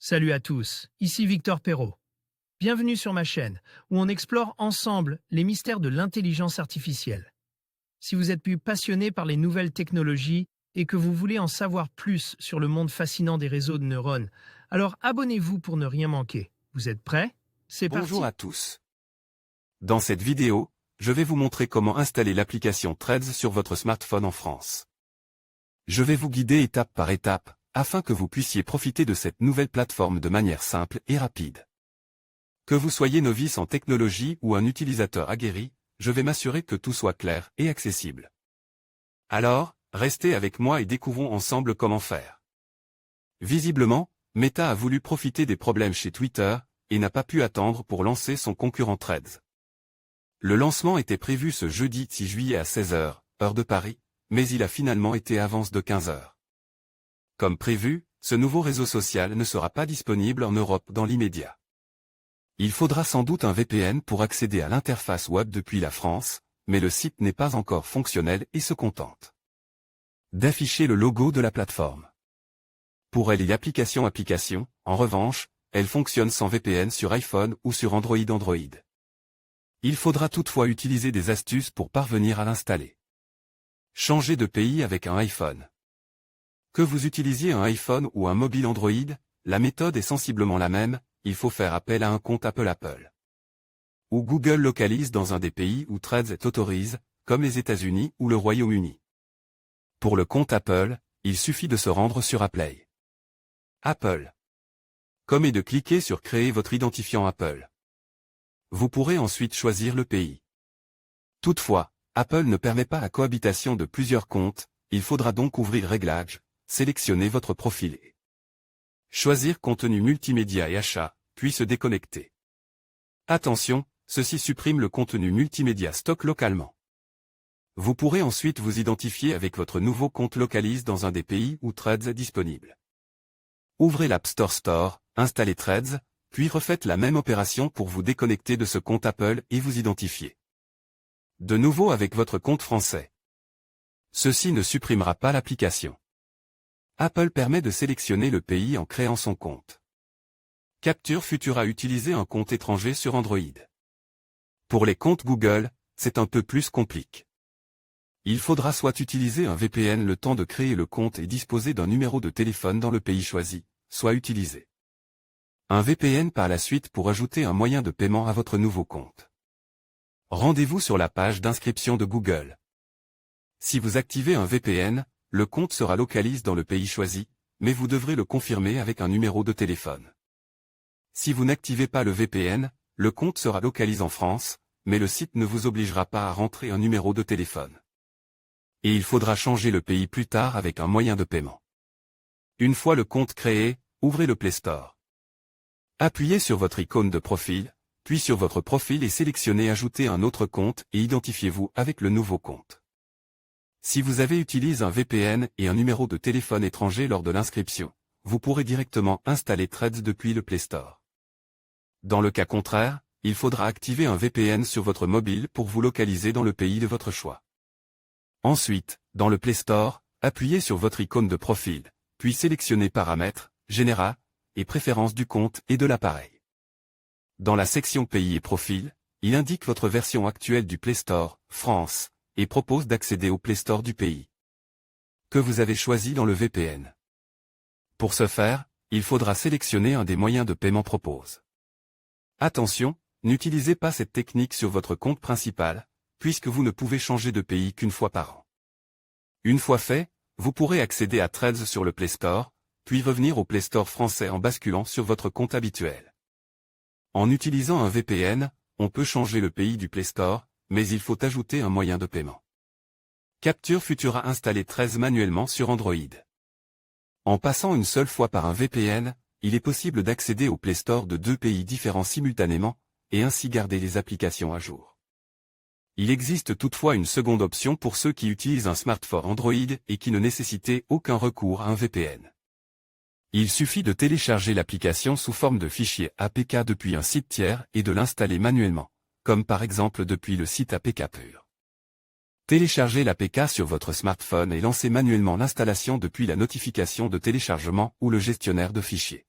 Salut à tous, ici Victor Perrault. Bienvenue sur ma chaîne, où on explore ensemble les mystères de l'intelligence artificielle. Si vous êtes plus passionné par les nouvelles technologies et que vous voulez en savoir plus sur le monde fascinant des réseaux de neurones, alors abonnez-vous pour ne rien manquer. Vous êtes prêts? C'est parti. Bonjour à tous. Dans cette vidéo, je vais vous montrer comment installer l'application Threads sur votre smartphone en France. Je vais vous guider étape par étape, afin que vous puissiez profiter de cette nouvelle plateforme de manière simple et rapide. Que vous soyez novice en technologie ou un utilisateur aguerri, je vais m'assurer que tout soit clair et accessible. Alors, restez avec moi et découvrons ensemble comment faire. Visiblement, Meta a voulu profiter des problèmes chez Twitter, et n'a pas pu attendre pour lancer son concurrent Threads. Le lancement était prévu ce jeudi 6 juillet à 16 h, heure de Paris, mais il a finalement été avance de 15 h. Comme prévu, ce nouveau réseau social ne sera pas disponible en Europe dans l'immédiat. Il faudra sans doute un VPN pour accéder à l'interface web depuis la France, mais le site n'est pas encore fonctionnel et se contente d'afficher le logo de la plateforme. Pour elle et l'application, en revanche, elle fonctionne sans VPN sur iPhone ou sur Android. Il faudra toutefois utiliser des astuces pour parvenir à l'installer. Changer de pays avec un iPhone. Que vous utilisiez un iPhone ou un mobile Android, la méthode est sensiblement la même, il faut faire appel à un compte Apple. Ou Google localise dans un des pays où Threads est autorisé, comme les États-Unis ou le Royaume-Uni. Pour le compte Apple, il suffit de se rendre sur Apply. Apple. Comme et de cliquer sur Créer votre identifiant Apple. Vous pourrez ensuite choisir le pays. Toutefois, Apple ne permet pas la cohabitation de plusieurs comptes, il faudra donc ouvrir Réglages, sélectionner votre profil et choisir Contenu multimédia et achat, puis se déconnecter. Attention, ceci supprime le contenu multimédia stock localement. Vous pourrez ensuite vous identifier avec votre nouveau compte localise dans un des pays où Threads est disponible. Ouvrez l'App Store, installez Threads, puis refaites la même opération pour vous déconnecter de ce compte Apple et vous identifier de nouveau avec votre compte français. Ceci ne supprimera pas l'application. Apple permet de sélectionner le pays en créant son compte. Capture Futura utiliser un compte étranger sur Android. Pour les comptes Google, c'est un peu plus compliqué. Il faudra soit utiliser un VPN le temps de créer le compte et disposer d'un numéro de téléphone dans le pays choisi, soit utiliser un VPN par la suite pour ajouter un moyen de paiement à votre nouveau compte. Rendez-vous sur la page d'inscription de Google. Si vous activez un VPN, le compte sera localisé dans le pays choisi, mais vous devrez le confirmer avec un numéro de téléphone. Si vous n'activez pas le VPN, le compte sera localisé en France, mais le site ne vous obligera pas à rentrer un numéro de téléphone. Et il faudra changer le pays plus tard avec un moyen de paiement. Une fois le compte créé, ouvrez le Play Store. Appuyez sur votre icône de profil, puis sur votre profil et sélectionnez Ajouter un autre compte et identifiez-vous avec le nouveau compte. Si vous avez utilisé un VPN et un numéro de téléphone étranger lors de l'inscription, vous pourrez directement installer Threads depuis le Play Store. Dans le cas contraire, il faudra activer un VPN sur votre mobile pour vous localiser dans le pays de votre choix. Ensuite, dans le Play Store, appuyez sur votre icône de profil, puis sélectionnez Paramètres, Général, et Préférences du compte et de l'appareil. Dans la section Pays et Profil, il indique votre version actuelle du Play Store, France, et propose d'accéder au Play Store du pays que vous avez choisi dans le VPN. Pour ce faire, il faudra sélectionner un des moyens de paiement proposés. Attention, n'utilisez pas cette technique sur votre compte principal, puisque vous ne pouvez changer de pays qu'une fois par an. Une fois fait, vous pourrez accéder à Threads sur le Play Store, puis revenir au Play Store français en basculant sur votre compte habituel. En utilisant un VPN, on peut changer le pays du Play Store, mais il faut ajouter un moyen de paiement. Capture Futura installer Threads manuellement sur Android. En passant une seule fois par un VPN, il est possible d'accéder au Play Store de deux pays différents simultanément, et ainsi garder les applications à jour. Il existe toutefois une seconde option pour ceux qui utilisent un smartphone Android et qui ne nécessitent aucun recours à un VPN. Il suffit de télécharger l'application sous forme de fichier APK depuis un site tiers et de l'installer manuellement, comme par exemple depuis le site APK Pur. Téléchargez l'APK sur votre smartphone et lancez manuellement l'installation depuis la notification de téléchargement ou le gestionnaire de fichiers.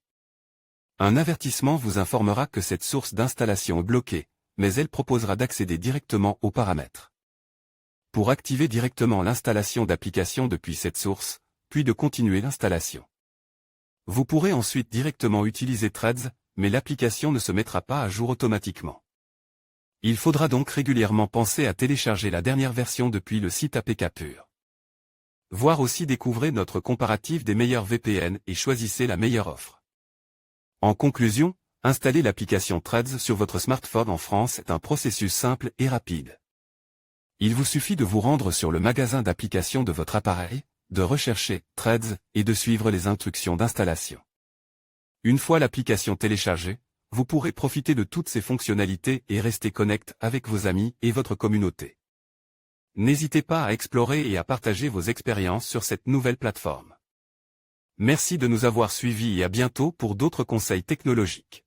Un avertissement vous informera que cette source d'installation est bloquée, mais elle proposera d'accéder directement aux paramètres. Pour activer directement l'installation d'applications depuis cette source, puis de continuer l'installation. Vous pourrez ensuite directement utiliser Threads, mais l'application ne se mettra pas à jour automatiquement. Il faudra donc régulièrement penser à télécharger la dernière version depuis le site APK Pur. Voir aussi découvrez notre comparatif des meilleurs VPN et choisissez la meilleure offre. En conclusion, installer l'application Threads sur votre smartphone en France est un processus simple et rapide. Il vous suffit de vous rendre sur le magasin d'applications de votre appareil, de rechercher Threads et de suivre les instructions d'installation. Une fois l'application téléchargée, vous pourrez profiter de toutes ses fonctionnalités et rester connecté avec vos amis et votre communauté. N'hésitez pas à explorer et à partager vos expériences sur cette nouvelle plateforme. Merci de nous avoir suivis et à bientôt pour d'autres conseils technologiques.